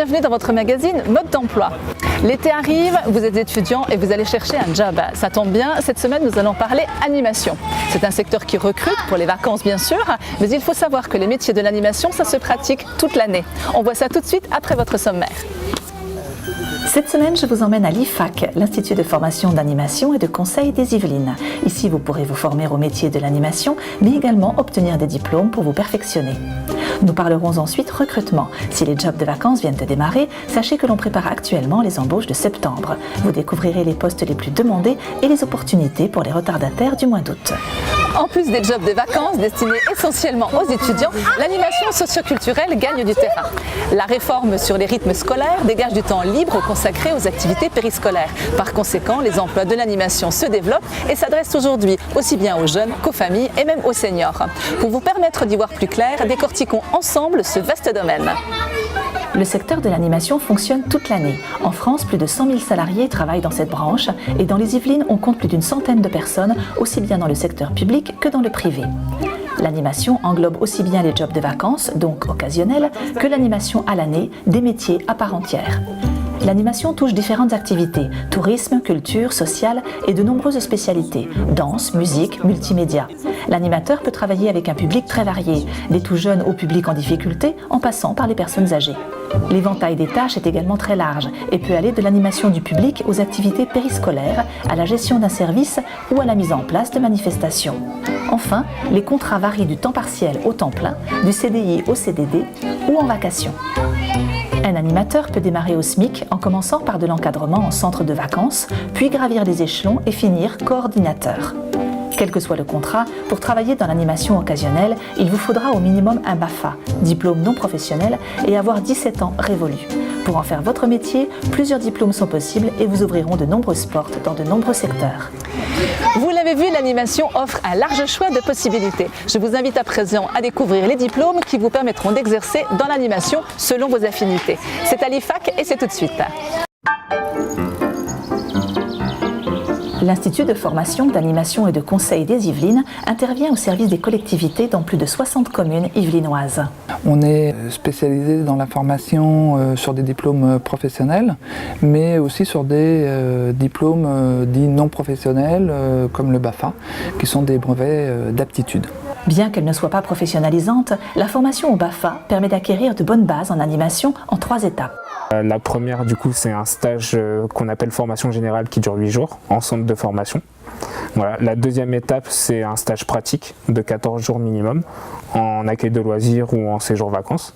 bienvenue dans votre magazine Mode d'emploi. L'été arrive, vous êtes étudiant et vous allez chercher un job. Ça tombe bien, cette semaine nous allons parler animation. C'est un secteur qui recrute pour les vacances bien sûr, mais il faut savoir que les métiers de l'animation, ça se pratique toute l'année. On voit ça tout de suite après votre sommaire. Cette semaine, je vous emmène à l'IFAC, l'Institut de formation d'animation et de conseil des Yvelines. Ici, vous pourrez vous former au métier de l'animation, mais également obtenir des diplômes pour vous perfectionner. Nous parlerons ensuite recrutement. Si les jobs de vacances viennent de démarrer, sachez que l'on prépare actuellement les embauches de septembre. Vous découvrirez les postes les plus demandés et les opportunités pour les retardataires du mois d'août. En plus des jobs de vacances destinés essentiellement aux étudiants, l'animation socioculturelle gagne du terrain. La réforme sur les rythmes scolaires dégage du temps libre consacré aux activités périscolaires. Par conséquent, les emplois de l'animation se développent et s'adressent aujourd'hui aussi bien aux jeunes qu'aux familles et même aux seniors. Pour vous permettre d'y voir plus clair, décortiquons ensemble ce vaste domaine. Le secteur de l'animation fonctionne toute l'année. En France, plus de 100 000 salariés travaillent dans cette branche et dans les Yvelines, on compte plus d'une centaine de personnes, aussi bien dans le secteur public que dans le privé. L'animation englobe aussi bien les jobs de vacances, donc occasionnels, que l'animation à l'année, des métiers à part entière. L'animation touche différentes activités, tourisme, culture, sociale et de nombreuses spécialités, danse, musique, multimédia. L'animateur peut travailler avec un public très varié, des tout jeunes au public en difficulté, en passant par les personnes âgées. L'éventail des tâches est également très large et peut aller de l'animation du public aux activités périscolaires, à la gestion d'un service ou à la mise en place de manifestations. Enfin, les contrats varient du temps partiel au temps plein, du CDI au CDD ou en vacation. Un animateur peut démarrer au SMIC en commençant par de l'encadrement en centre de vacances, puis gravir les échelons et finir coordinateur. Quel que soit le contrat, pour travailler dans l'animation occasionnelle, il vous faudra au minimum un BAFA, diplôme non professionnel, et avoir 17 ans révolus. Pour en faire votre métier, plusieurs diplômes sont possibles et vous ouvriront de nombreuses portes dans de nombreux secteurs. Vous l'avez vu, l'animation offre un large choix de possibilités. Je vous invite à présent à découvrir les diplômes qui vous permettront d'exercer dans l'animation selon vos affinités. C'est à l'IFAC et c'est tout de suite. L'Institut de formation d'animation et de conseil des Yvelines intervient au service des collectivités dans plus de 60 communes yvelinoises. On est spécialisé dans la formation sur des diplômes professionnels, mais aussi sur des diplômes dits non professionnels, comme le BAFA, qui sont des brevets d'aptitude. Bien qu'elle ne soit pas professionnalisante, la formation au BAFA permet d'acquérir de bonnes bases en animation en 3 étapes. La première, du coup, c'est un stage qu'on appelle formation générale qui dure 8 jours en centre de formation. Voilà. La deuxième étape, c'est un stage pratique de 14 jours minimum en accueil de loisirs ou en séjour vacances.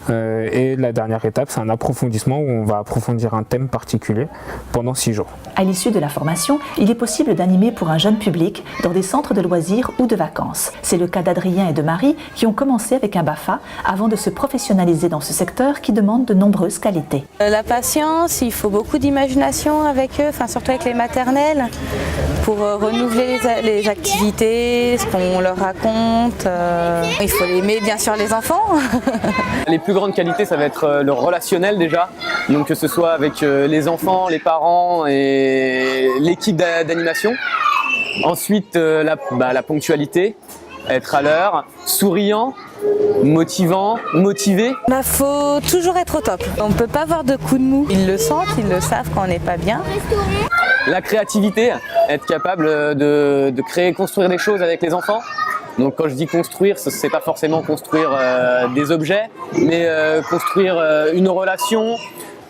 Et la dernière étape, c'est un approfondissement où on va approfondir un thème particulier pendant 6 jours. À l'issue de la formation, il est possible d'animer pour un jeune public dans des centres de loisirs ou de vacances. C'est le cas d'Adrien et de Marie qui ont commencé avec un BAFA avant de se professionnaliser dans ce secteur qui demande de nombreuses qualités. La patience, il faut beaucoup d'imagination avec eux, surtout avec les maternelles, pour renouveler les activités, ce qu'on leur raconte. Il faut aimer bien sûr les enfants. Les plus grandes qualités, ça va être le relationnel déjà, donc que ce soit avec les enfants, les parents et l'équipe d'animation. Ensuite, la ponctualité, être à l'heure, souriant, motivant, motivé. Faut toujours être au top. On ne peut pas avoir de coups de mou. Ils le sentent, ils le savent quand on n'est pas bien. La créativité, être capable de créer, construire des choses avec les enfants. Donc quand je dis construire, c'est pas forcément construire des objets, mais construire une relation,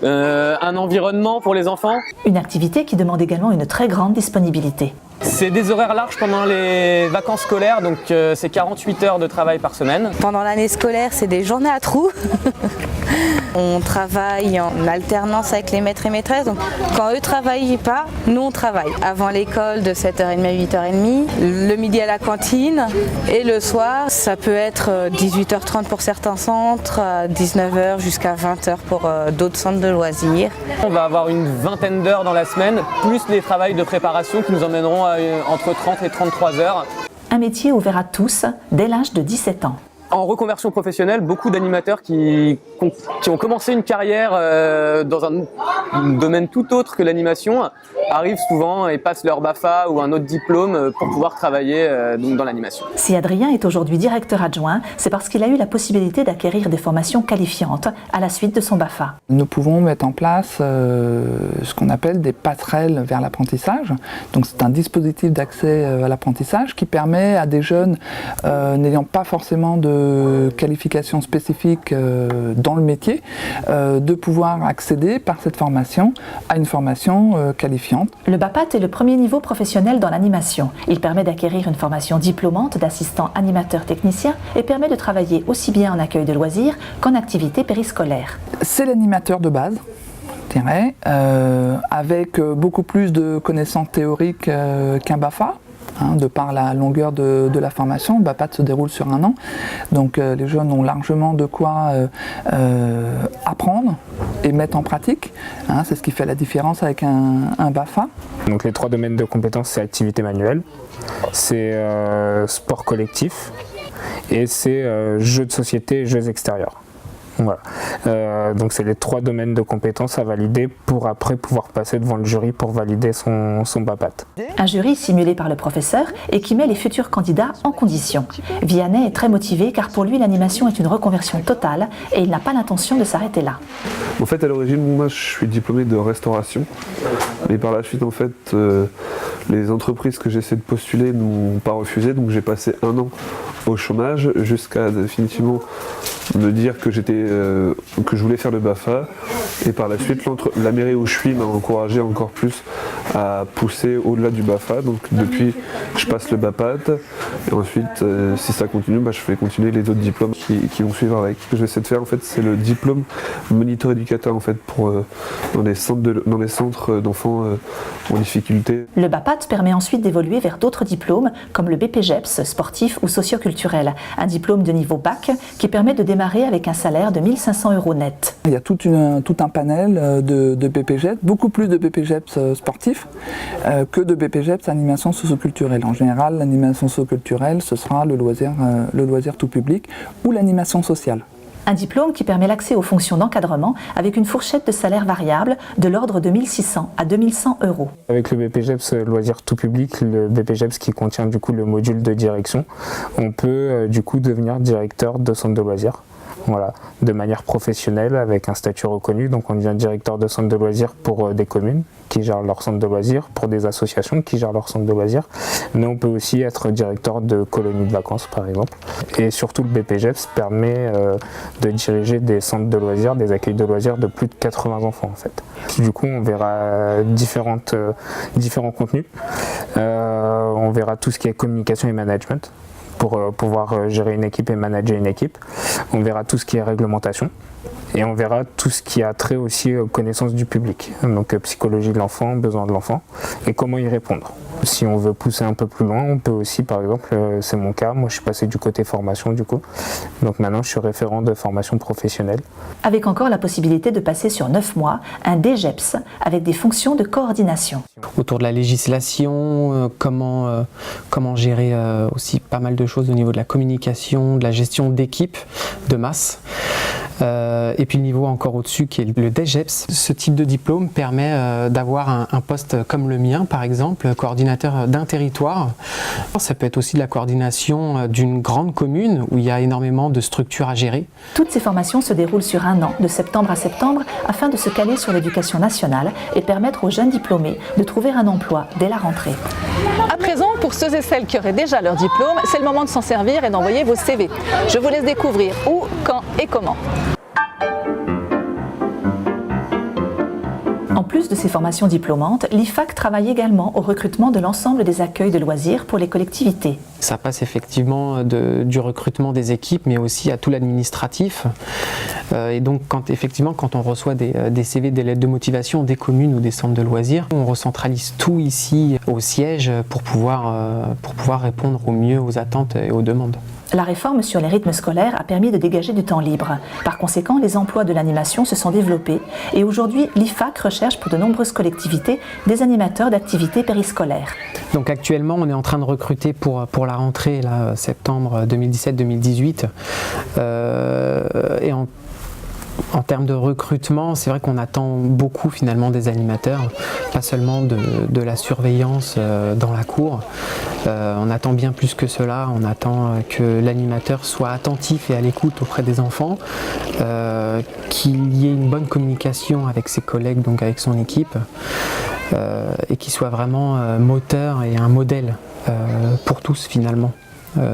un environnement pour les enfants. Une activité qui demande également une très grande disponibilité. C'est des horaires larges pendant les vacances scolaires, donc c'est 48 heures de travail par semaine. Pendant l'année scolaire, c'est des journées à trous. On travaille en alternance avec les maîtres et maîtresses, donc quand eux ne travaillent pas, nous on travaille. Avant l'école de 7h30 à 8h30, le midi à la cantine et le soir, ça peut être 18h30 pour certains centres, 19h jusqu'à 20h pour d'autres centres de loisirs. On va avoir une vingtaine d'heures dans la semaine, plus les travails de préparation qui nous emmèneront entre 30 et 33 heures. Un métier ouvert à tous dès l'âge de 17 ans. en reconversion professionnelle, beaucoup d'animateurs qui ont commencé une carrière dans un domaine tout autre que l'animation arrivent souvent et passent leur BAFA ou un autre diplôme pour pouvoir travailler donc dans l'animation. Si Adrien est aujourd'hui directeur adjoint, c'est parce qu'il a eu la possibilité d'acquérir des formations qualifiantes à la suite de son BAFA. Nous pouvons mettre en place ce qu'on appelle des passerelles vers l'apprentissage. Donc c'est un dispositif d'accès à l'apprentissage qui permet à des jeunes n'ayant pas forcément de qualification spécifique dans le métier de pouvoir accéder par cette formation à une formation qualifiante. Le BAPAT est le premier niveau professionnel dans l'animation. Il permet d'acquérir une formation diplômante d'assistant animateur technicien et permet de travailler aussi bien en accueil de loisirs qu'en activité périscolaire. C'est l'animateur de base, je dirais, avec beaucoup plus de connaissances théoriques qu'un BAFA. De par la longueur de la formation, le BAPAT se déroule sur 1 an, donc les jeunes ont largement de quoi apprendre et mettre en pratique. C'est ce qui fait la différence avec un BAFA. Donc les 3 domaines de compétences, c'est activité manuelle, c'est sport collectif et c'est jeux de société et jeux extérieurs. Voilà. Donc c'est les 3 domaines de compétences à valider pour après pouvoir passer devant le jury pour valider son BAPAT. Un jury simulé par le professeur et qui met les futurs candidats en condition. Vianney est très motivé car pour lui l'animation est une reconversion totale et il n'a pas l'intention de s'arrêter là. En fait à l'origine moi je suis diplômé de restauration mais par la suite en fait les entreprises que j'essaie de postuler n'ont pas refusé donc j'ai passé 1 an au chômage jusqu'à définitivement me dire que je voulais faire le BAFA et par la suite la mairie où je suis m'a encouragé encore plus à pousser au-delà du BAFA donc depuis je passe le BAPAT et ensuite si ça continue je vais continuer les autres diplômes qui vont suivre avec. Ce que j'essaie de faire en fait c'est le diplôme moniteur éducateur en fait pour dans les centres d'enfants en difficulté. Le BAPAT permet ensuite d'évoluer vers d'autres diplômes comme le BPGEPS sportif ou socioculturel, un diplôme de niveau bac qui permet de démarrer avec un salaire de 1 500 € net. Il y a tout un panel de BPGEPS, beaucoup plus de BPGEPS sportifs que de BPGEPS animation socioculturelle. En général, l'animation socioculturelle, ce sera le loisir tout public ou l'animation sociale. Un diplôme qui permet l'accès aux fonctions d'encadrement avec une fourchette de salaire variable de l'ordre de 1 600 à 2 100 €. Avec le BPGEPS loisir tout public, le BPGEPS qui contient du coup le module de direction, on peut du coup devenir directeur de centre de loisirs. Voilà, de manière professionnelle avec un statut reconnu. Donc on devient directeur de centre de loisirs pour des communes qui gèrent leur centre de loisirs, pour des associations qui gèrent leur centre de loisirs. Mais on peut aussi être directeur de colonies de vacances par exemple. Et surtout le BPGEPS permet de diriger des centres de loisirs, des accueils de loisirs de plus de 80 enfants en fait. Du coup on verra différents contenus. On verra tout ce qui est communication et management, pour pouvoir gérer une équipe et manager une équipe. On verra tout ce qui est réglementation et on verra tout ce qui a trait aussi aux connaissances du public, donc psychologie de l'enfant, besoins de l'enfant et comment y répondre. Si on veut pousser un peu plus loin, on peut aussi, par exemple, c'est mon cas, moi je suis passé du côté formation du coup, donc maintenant je suis référent de formation professionnelle. Avec encore la possibilité de passer sur 9 mois un DGEPS avec des fonctions de coordination. Autour de la législation, comment gérer aussi pas mal de choses au niveau de la communication, de la gestion d'équipe, de masse. Et puis le niveau encore au-dessus qui est le DGEPS. Ce type de diplôme permet d'avoir un poste comme le mien par exemple, coordinateur d'un territoire. Ça peut être aussi de la coordination d'une grande commune où il y a énormément de structures à gérer. Toutes ces formations se déroulent sur 1 an, de septembre à septembre, afin de se caler sur l'éducation nationale et permettre aux jeunes diplômés de trouver un emploi dès la rentrée. À présent, pour ceux et celles qui auraient déjà leur diplôme, c'est le moment de s'en servir et d'envoyer vos CV. Je vous laisse découvrir où, quand et comment. En plus de ces formations diplômantes, l'IFAC travaille également au recrutement de l'ensemble des accueils de loisirs pour les collectivités. Ça passe effectivement du recrutement des équipes, mais aussi à tout l'administratif. Et donc quand on reçoit des CV, des lettres de motivation des communes ou des centres de loisirs, on recentralise tout ici au siège pour pouvoir répondre au mieux aux attentes et aux demandes. La réforme sur les rythmes scolaires a permis de dégager du temps libre. Par conséquent, les emplois de l'animation se sont développés et aujourd'hui, l'IFAC recherche pour de nombreuses collectivités des animateurs d'activités périscolaires. Donc actuellement, on est en train de recruter pour la rentrée là, septembre 2017-2018 et en termes de recrutement, c'est vrai qu'on attend beaucoup finalement des animateurs, pas seulement de la surveillance dans la cour. On attend bien plus que cela, on attend que l'animateur soit attentif et à l'écoute auprès des enfants, qu'il y ait une bonne communication avec ses collègues, donc avec son équipe, et qu'il soit vraiment moteur et un modèle pour tous finalement,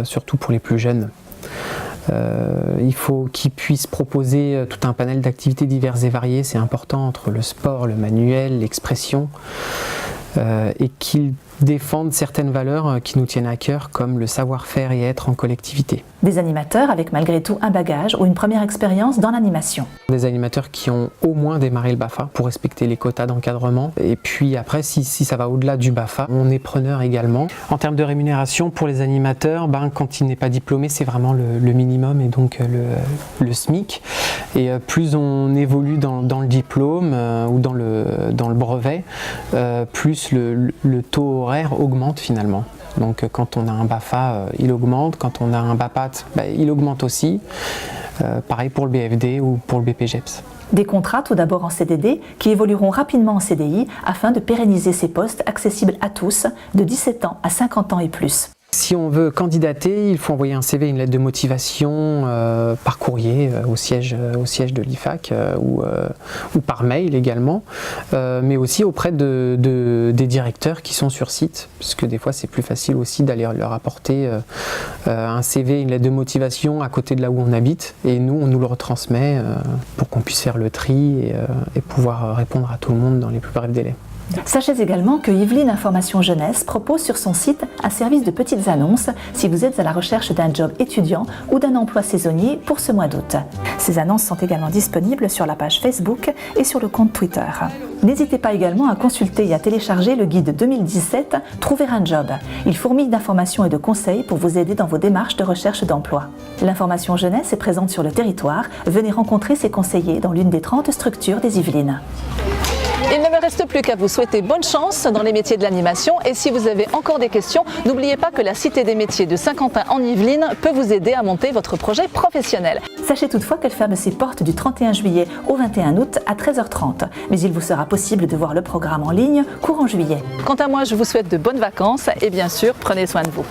surtout pour les plus jeunes. Il faut qu'ils puissent proposer tout un panel d'activités diverses et variées, c'est important, entre le sport, le manuel, l'expression, et qu'ils défendent certaines valeurs qui nous tiennent à cœur, comme le savoir-faire et être en collectivité. Des animateurs avec malgré tout un bagage ou une première expérience dans l'animation. Des animateurs qui ont au moins démarré le BAFA pour respecter les quotas d'encadrement. Et puis après, si ça va au-delà du BAFA, on est preneur également. En termes de rémunération, pour les animateurs, quand il n'est pas diplômé, c'est vraiment le minimum et donc le SMIC. Et plus on évolue dans le diplôme ou dans le brevet, plus le taux horaire augmente finalement. Donc quand on a un BAFA, il augmente, quand on a un BAPAT, il augmente aussi. Pareil pour le BFD ou pour le BPGEPS. Des contrats tout d'abord en CDD qui évolueront rapidement en CDI afin de pérenniser ces postes accessibles à tous de 17 ans à 50 ans et plus. Si on veut candidater, il faut envoyer un CV, une lettre de motivation par courrier au siège de l'IFAC ou par mail également, mais aussi auprès des directeurs qui sont sur site, puisque des fois c'est plus facile aussi d'aller leur apporter un CV, une lettre de motivation à côté de là où on habite, et nous on nous le retransmet pour qu'on puisse faire le tri et pouvoir répondre à tout le monde dans les plus brefs délais. Sachez également que Yveline Information Jeunesse propose sur son site un service de petites annonces si vous êtes à la recherche d'un job étudiant ou d'un emploi saisonnier pour ce mois d'août. Ces annonces sont également disponibles sur la page Facebook et sur le compte Twitter. N'hésitez pas également à consulter et à télécharger le guide 2017 « Trouver un job ». Il fourmille d'informations et de conseils pour vous aider dans vos démarches de recherche d'emploi. L'information jeunesse est présente sur le territoire. Venez rencontrer ses conseillers dans l'une des 30 structures des Yvelines. Il ne me reste plus qu'à vous souhaiter bonne chance dans les métiers de l'animation et si vous avez encore des questions, n'oubliez pas que la Cité des métiers de Saint-Quentin en Yvelines peut vous aider à monter votre projet professionnel. Sachez toutefois qu'elle ferme ses portes du 31 juillet au 21 août à 13h30, mais il vous sera possible de voir le programme en ligne courant juillet. Quant à moi, je vous souhaite de bonnes vacances et bien sûr, prenez soin de vous.